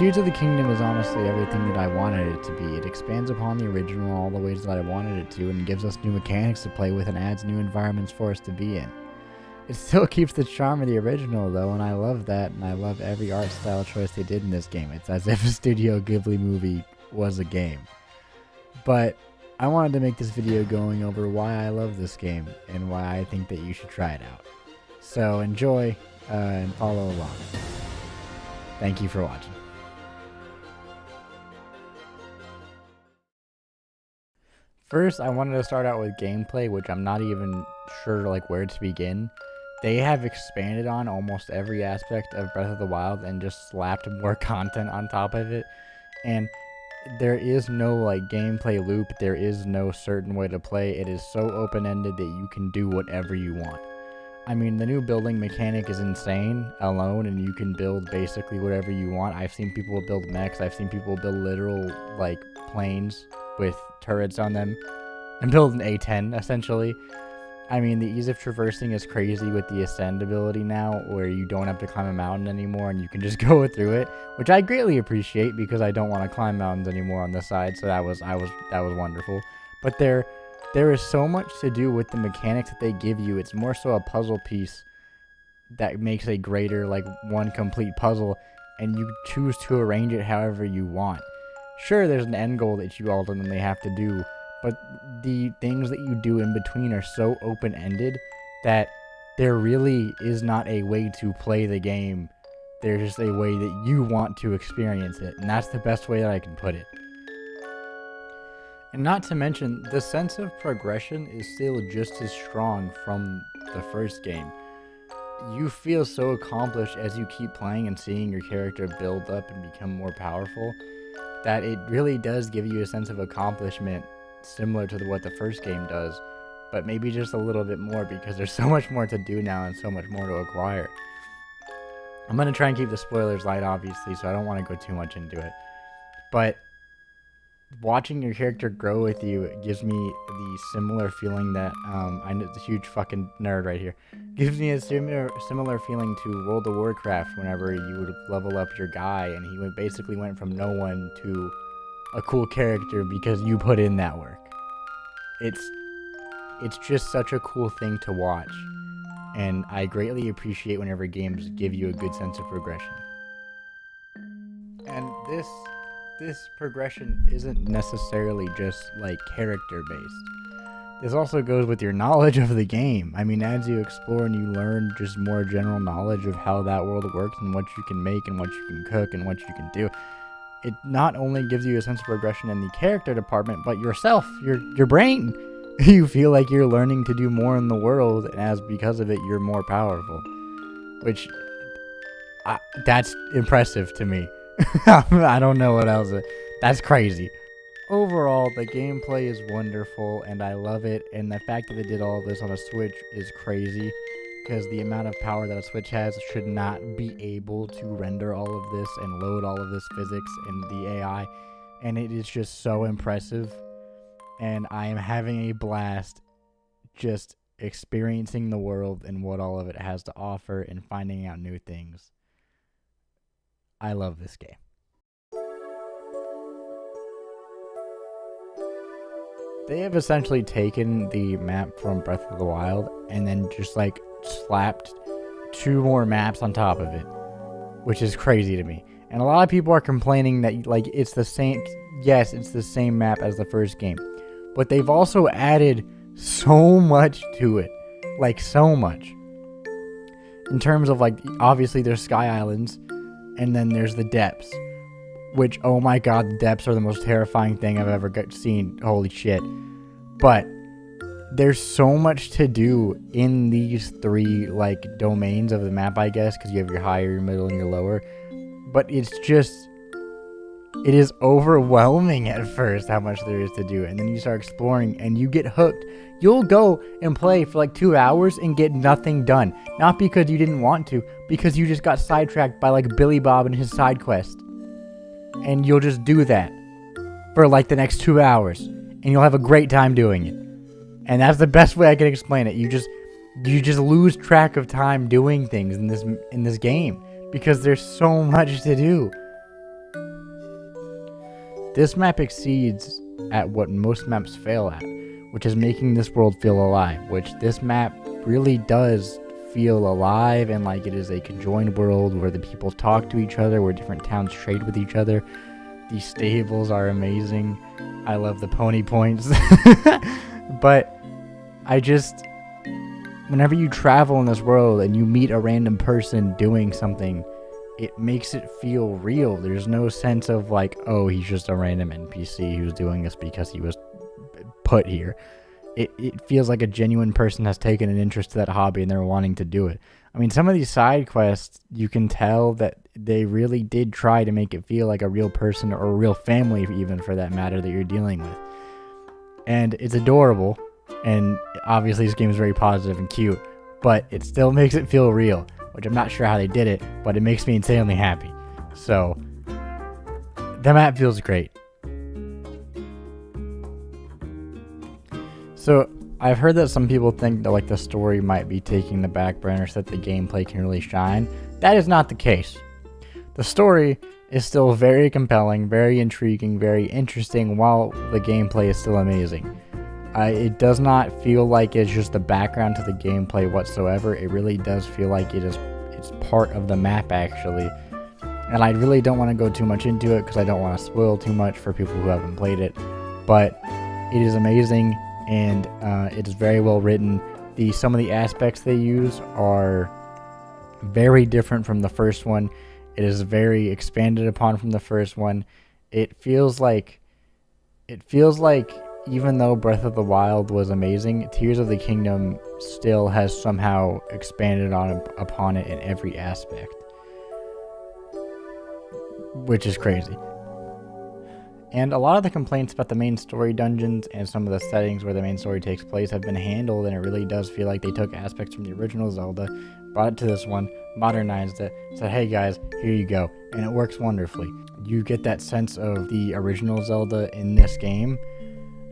Tears of the Kingdom is honestly everything that I wanted it to be. It expands upon the original all the ways that I wanted it to, and gives us new mechanics to play with and adds new environments for us to be in. It still keeps the charm of the original though, and I love that, and I love every art style choice they did in this game. It's as if a Studio Ghibli movie was a game. But I wanted to make this video going over why I love this game, and why I think that you should try it out. So enjoy, and follow along. Thank you for watching. First, I wanted to start out with gameplay, which I'm not even sure where to begin. They have expanded on almost every aspect of Breath of the Wild and just slapped more content on top of it. And there is no gameplay loop. There is no certain way to play. It is so open-ended that you can do whatever you want. I mean, the new building mechanic is insane alone, and you can build basically whatever you want. I've seen people build mechs. I've seen people build literal planes with turrets on them and build an A-10 essentially. I mean, the ease of traversing is crazy with the ascend ability now, where you don't have to climb a mountain anymore and you can just go through it, which I greatly appreciate because I don't want to climb mountains anymore on the side. So that was wonderful. But there is so much to do with the mechanics that they give you. It's more so a puzzle piece that makes a greater one complete puzzle, and you choose to arrange it however you want. Sure, there's an end goal that you ultimately have to do, but the things that you do in between are so open-ended that there really is not a way to play the game. There's just a way that you want to experience it, and that's the best way that I can put it. And not to mention, the sense of progression is still just as strong from the first game. You feel so accomplished as you keep playing and seeing your character build up and become more powerful, that it really does give you a sense of accomplishment similar to what the first game does, but maybe just a little bit more because there's so much more to do now and so much more to acquire. I'm going to try and keep the spoilers light, obviously, so I don't want to go too much into it. But watching your character grow with you gives me the similar feeling that, I know it's a huge fucking nerd right here, gives me a similar feeling to World of Warcraft whenever you would level up your guy and he basically went from no one to a cool character because you put in that work. It's just such a cool thing to watch, and I greatly appreciate whenever games give you a good sense of progression. And this progression isn't necessarily just character based. This also goes with your knowledge of the game. I mean, as you explore and you learn just more general knowledge of how that world works and what you can make and what you can cook and what you can do, it not only gives you a sense of progression in the character department, but yourself, your brain. You feel like you're learning to do more in the world, and because of it, you're more powerful. Which, that's impressive to me. I don't know what else. That's crazy. Overall, the gameplay is wonderful, and I love it, and the fact that they did all of this on a Switch is crazy, because the amount of power that a Switch has should not be able to render all of this and load all of this physics and the AI, and it is just so impressive, and I am having a blast just experiencing the world and what all of it has to offer and finding out new things. I love this game. They have essentially taken the map from Breath of the Wild and then just slapped 2 more maps on top of it, which is crazy to me. And a lot of people are complaining that it's the same. Yes, it's the same map as the first game, but they've also added so much to it, so much. In terms of obviously there's Sky Islands, and then there's the depths, which, oh my god, the depths are the most terrifying thing I've ever seen. Holy shit. But there's so much to do in these 3 domains of the map, I guess, because you have your higher, your middle, and your lower. But it is overwhelming at first how much there is to do, and then you start exploring and you get hooked. You'll go and play for 2 hours and get nothing done, not because you didn't want to, because you just got sidetracked by Billy Bob and his side quest, and you'll just do that for the next 2 hours, and you'll have a great time doing it. And that's the best way I can explain it. You just lose track of time doing things in this game because there's so much to do. This map exceeds at what most maps fail at, which is making this world feel alive, which this map really does feel alive, and like it is a conjoined world where the people talk to each other, where different towns trade with each other. These stables are amazing. I love the pony points. But whenever you travel in this world and you meet a random person doing something, it makes it feel real. There's no sense of like, oh, he's just a random NPC who's doing this because he was put here. It feels like a genuine person has taken an interest to that hobby and they're wanting to do it. I mean, some of these side quests, you can tell that they really did try to make it feel like a real person, or a real family even for that matter, that you're dealing with. And it's adorable, and obviously this game is very positive and cute, but it still makes it feel real, which I'm not sure how they did it, but it makes me insanely happy. So, the map feels great. So, I've heard that some people think that like the story might be taking the back burner so that the gameplay can really shine. That is not the case. The story is still very compelling, very intriguing, very interesting, while the gameplay is still amazing. It does not feel like it's just the background to the gameplay whatsoever. It really does feel like it's part of the map, actually. And I really don't want to go too much into it because I don't want to spoil too much for people who haven't played it. But it is amazing, and it is very well written. Some of the aspects they use are very different from the first one. It is very expanded upon from the first one. It feels like even though Breath of the Wild was amazing, Tears of the Kingdom still has somehow expanded upon it in every aspect, which is crazy. And a lot of the complaints about the main story dungeons and some of the settings where the main story takes place have been handled, and it really does feel like they took aspects from the original Zelda, brought it to this one, modernized it, said, hey guys, here you go, and it works wonderfully. You get that sense of the original Zelda in this game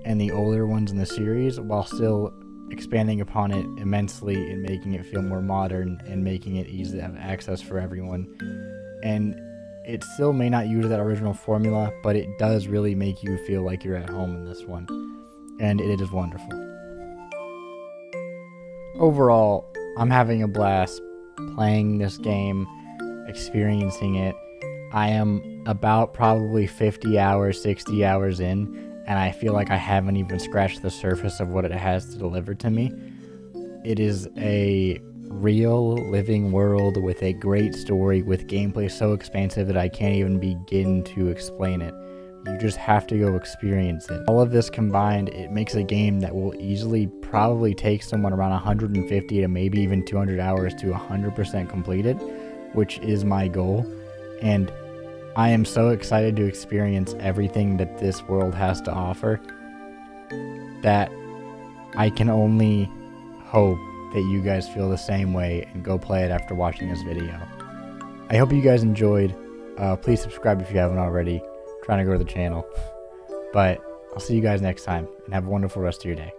and the older ones in the series, while still expanding upon it immensely and making it feel more modern and making it easy to have access for everyone. And it still may not use that original formula, but it does really make you feel like you're at home in this one, and it is wonderful. Overall, I'm having a blast playing this game, experiencing it. I am about probably 50 hours, 60 hours in, and I feel like I haven't even scratched the surface of what it has to deliver to me. It is a real living world with a great story, with gameplay so expansive that I can't even begin to explain it. You just have to go experience it. All of this combined, it makes a game that will easily probably take someone around 150 to maybe even 200 hours to 100% complete it, which is my goal. And I am so excited to experience everything that this world has to offer that I can only hope that you guys feel the same way and go play it after watching this video. I hope you guys enjoyed. Please subscribe if you haven't already. I'm trying to grow the channel. But I'll see you guys next time, and have a wonderful rest of your day.